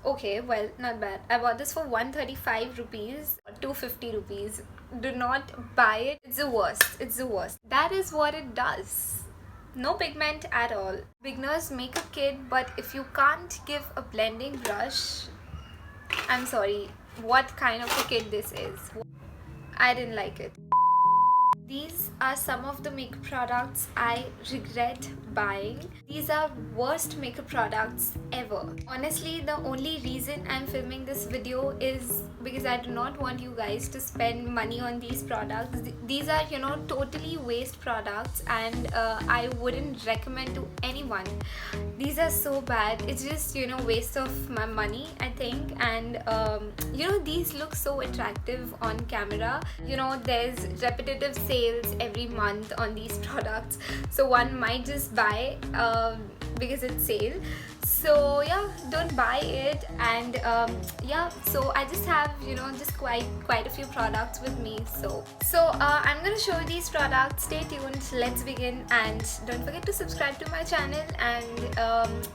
Okay, well, not bad. I bought this for 135 rupees or 250 rupees. Do not buy it. It's the worst. It's the worst. That is what it does. No pigment at all. Beginners make a kit, but if you can't give a blending brush, I'm sorry. What kind of a kit this is? I didn't like it. These are some of the makeup products I regret buying. These are worst makeup products ever. Honestly, the only reason I'm filming this video is because I do not want you guys to spend money on these products. These are, totally waste products, and I wouldn't recommend to anyone. These are so bad. It's just, waste of my money, I think. And these look so attractive on camera. There's repetitive sales every month on these products, so one might just buy because it's sale. So yeah, don't buy it. And so I just have just quite a few products with me. So I'm gonna show you these products. Stay tuned, let's begin. And don't forget to subscribe to my channel, and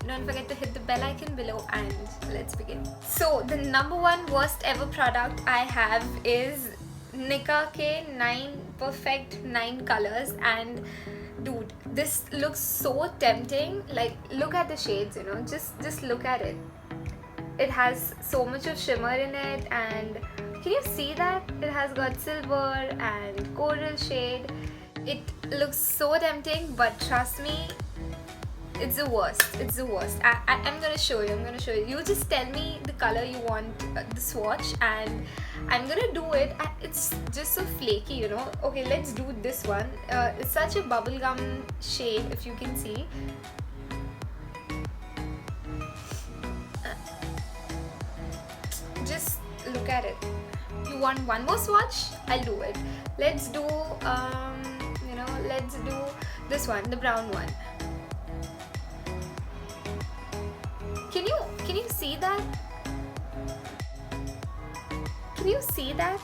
don't forget to hit the bell icon below, and let's begin. So the number one worst ever product I have is Nykaa K 9 Perfect 9 Colors. And dude, this looks so tempting. Like, look at the shades, just look at it. It has so much of shimmer in it, and can you see that? It has got silver and coral shade. It looks so tempting, but trust me, it's the worst. It's the worst. I'm gonna show you. You just tell me the color you want, the swatch, and I'm gonna do it. It's just so flaky, Okay, let's do this one. It's such a bubblegum shade, if you can see. Just look at it. You want one more swatch? I'll do it. Let's do let's do this one, the brown one. Can you see that? Can you see that?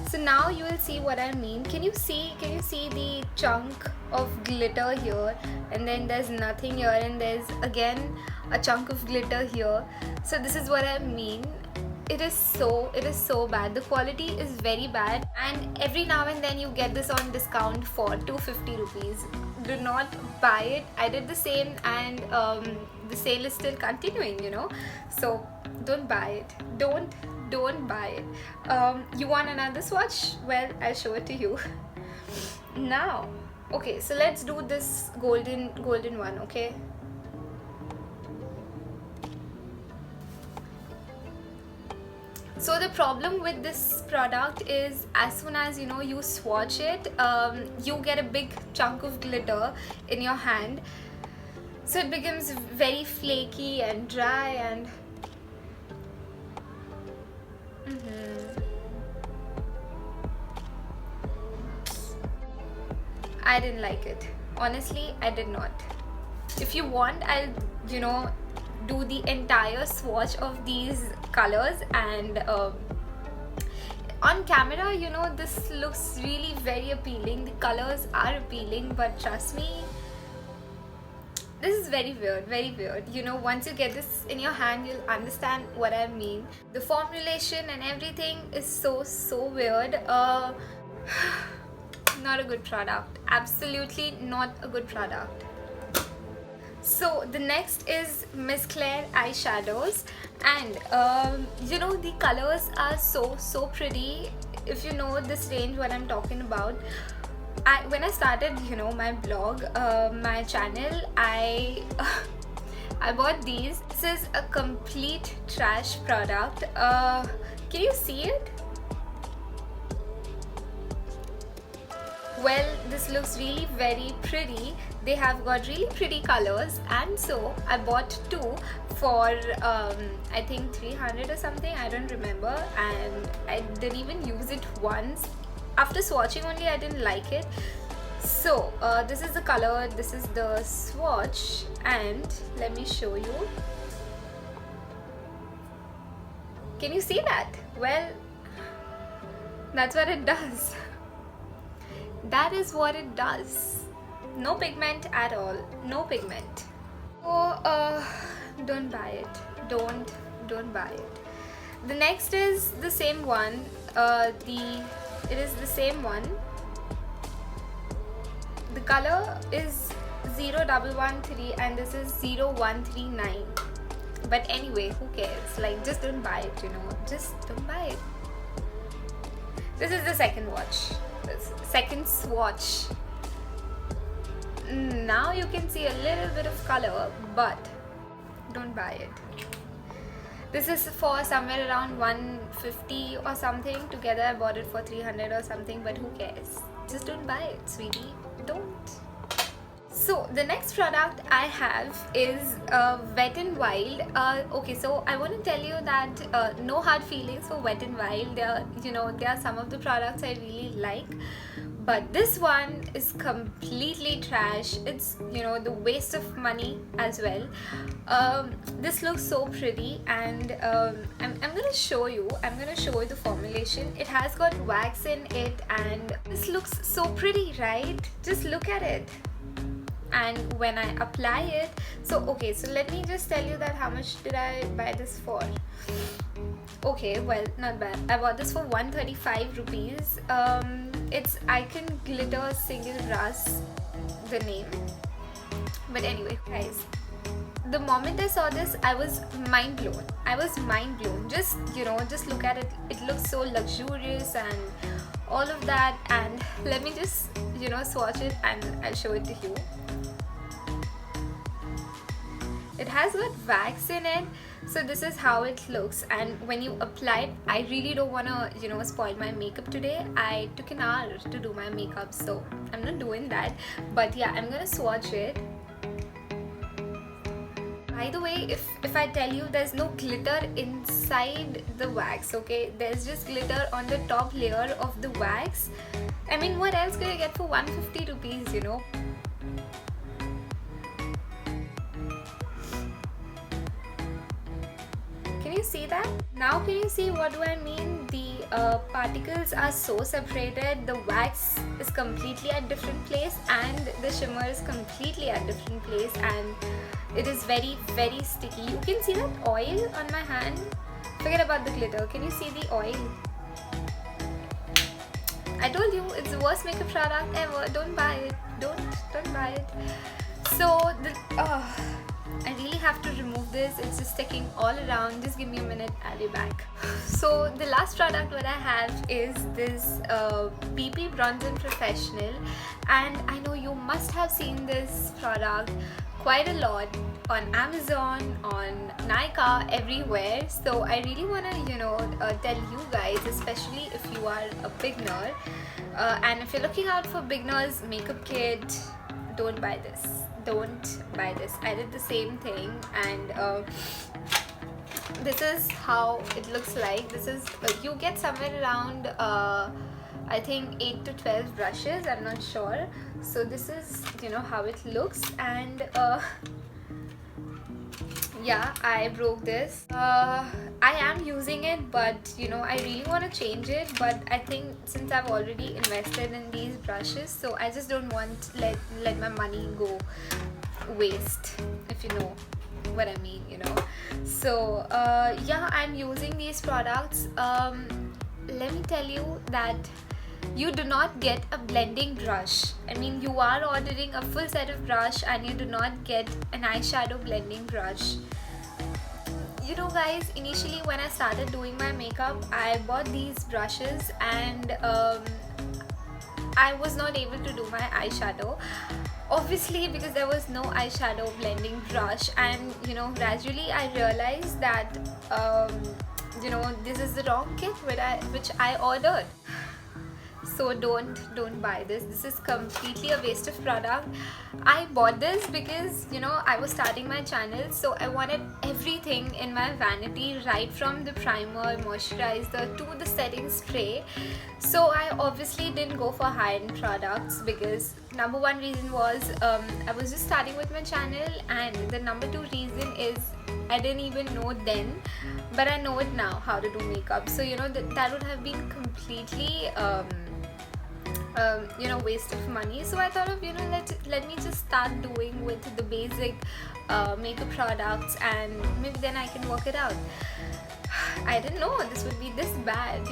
So now you will see what I mean. Can you see the chunk of glitter here, and then there's nothing here, and there's again a chunk of glitter here. So this is what I mean. It is so bad. The quality is very bad, and every now and then you get this on discount for 250 rupees. Do not buy it. I did the same, and the sale is still continuing, so don't buy it. Don't buy it. You want another swatch? Well, I'll show it to you now. Okay, so let's do this golden one. Okay, so the problem with this product is, as soon as you swatch it, you get a big chunk of glitter in your hand, so it becomes very flaky and dry, and I didn't like it. Honestly, I did not. If you want, I'll do the entire swatch of these colors, and on camera this looks really very appealing. The colors are appealing, but trust me, this is very weird. Once you get this in your hand, you'll understand what I mean. The formulation and everything is so weird. Not a good product. Absolutely not a good product. So the next is Miss Claire eyeshadows, and the colors are so pretty. If you know this range, what I'm talking about. When I started my blog, my channel, I bought these. This is a complete trash product. Can you see it? Well, this looks really very pretty. They have got really pretty colors, and so I bought two for I think 300 or something, I don't remember, and I didn't even use it once. After swatching only, I didn't like it. So this is the color, this is the swatch, and let me show you. Can you see that? Well, that's what it does. That is what it does. No pigment at all. No pigment. So don't buy it. don't buy it. The next is the same one. It is the same one. The color is 0113 and this is 0139. But anyway, who cares? Like, just don't buy it, you know. Just don't buy it. This is the second watch. This second swatch. Now you can see a little bit of color, but don't buy it. This is for somewhere around 150 or something. Together I bought it for 300 or something, but who cares? Just don't buy it, sweetie. Don't. So the next product I have is Wet n Wild. Okay, so I want to tell you that no hard feelings for Wet n Wild. There are some of the products I really like, but this one is completely trash. It's the waste of money as well. This looks so pretty, and I'm gonna show you. I'm gonna show you the formulation. It has got wax in it, and this looks so pretty, right? Just look at it. And when I apply it, so let me just tell you that how much did I buy this for. Okay, well, not bad. I bought this for 135 rupees. It's Icon Glitter Single Brass, the name. But anyway, guys, the moment I saw this, I was mind blown. Just look at it. It looks so luxurious and all of that. And let me just swatch it and I'll show it to you. It has got wax in it, so this is how it looks. And when you apply it, I really don't want to spoil my makeup today. I took an hour to do my makeup, so I'm not doing that. But yeah, I'm gonna swatch it. By the way, if I tell you there's no glitter inside the wax, okay, there's just glitter on the top layer of the wax. I mean, what else can you get for 150 rupees, you know? Can you see that? Now can you see what do I mean? The particles are so separated, the wax is completely at different place and the shimmer is completely at different place, and it is very, very sticky. You can see that oil on my hand. Forget about the glitter. Can you see the oil? I told you, it's the worst makeup product ever. Don't buy it. Don't buy it. So I really have to remove this. It's just sticking all around. Just give me a minute, I'll be back. So the last product what I have is this PP Bronzer Professional, and I know you must have seen this product quite a lot on Amazon, on Nykaa, everywhere. So I really want to tell you guys, especially if you are a beginner and if you're looking out for beginners makeup kit, don't buy this. Don't buy this. I did the same thing, and this is how it looks like. This is you get somewhere around I think 8 to 12 brushes, I'm not sure. So this is how it looks, and yeah, I broke this. I am using it, but I really want to change it, but I think since I've already invested in these brushes, so I just don't want to let my money go waste, if you know what I mean, So yeah, I'm using these products. Let me tell you that you do not get a blending brush. I mean, you are ordering a full set of brush and you do not get an eyeshadow blending brush. Guys, initially when I started doing my makeup, I bought these brushes and I was not able to do my eyeshadow, obviously because there was no eyeshadow blending brush. And gradually I realized that this is the wrong kit which I ordered. So don't buy this. This is completely a waste of product. I bought this because I was starting my channel, so I wanted everything in my vanity, right from the primer, moisturizer to the setting spray. So I obviously didn't go for high-end products because number one reason was I was just starting with my channel, and the number two reason is I didn't even know then, but I know it now how to do makeup. So that would have been completely waste of money. So I thought of, let me just start doing with the basic makeup products, and maybe then I can work it out. I didn't know this would be this bad.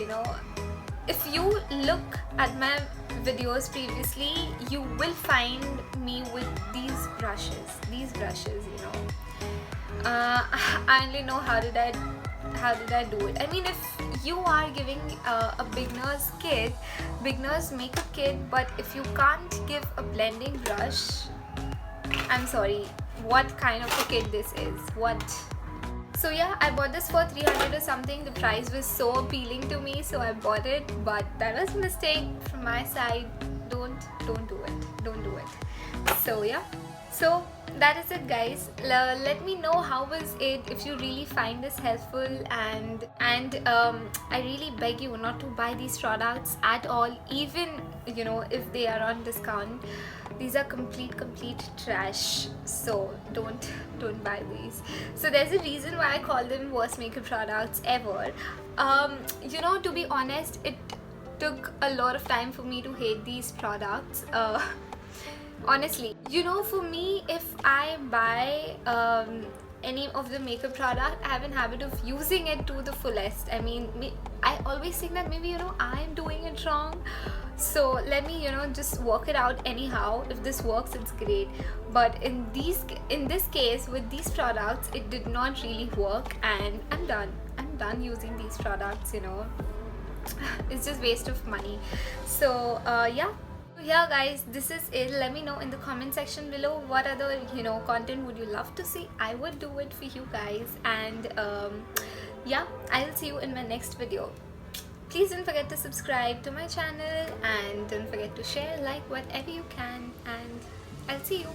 If you look at my videos previously, you will find me with these brushes. I only know how did I do it. I mean, if you are giving a beginner's makeup kit, but if you can't give a blending brush, I'm sorry, what kind of a kit this is? What? So yeah, I bought this for 300 or something. The price was so appealing to me, so I bought it. But that was a mistake from my side. Don't do it. Don't do it. So yeah. So that is it, guys. Let me know how was it, if you really find this helpful, and I really beg you not to buy these products at all, even if they are on discount. These are complete trash, so don't buy these. So there's a reason why I call them worst makeup products ever. To be honest, it took a lot of time for me to hate these products. Honestly, for me, if I buy any of the makeup product, I have a habit of using it to the fullest. I mean, I always think that maybe I'm doing it wrong, so let me just work it out anyhow. If this works, it's great. But in this case, with these products, it did not really work, and I'm done using these products. It's just waste of money. So yeah, guys, this is it. Let me know in the comment section below what other content would you love to see. I would do it for you guys. And yeah, I'll see you in my next video. Please don't forget to subscribe to my channel, and don't forget to share, like, whatever you can, and I'll see you.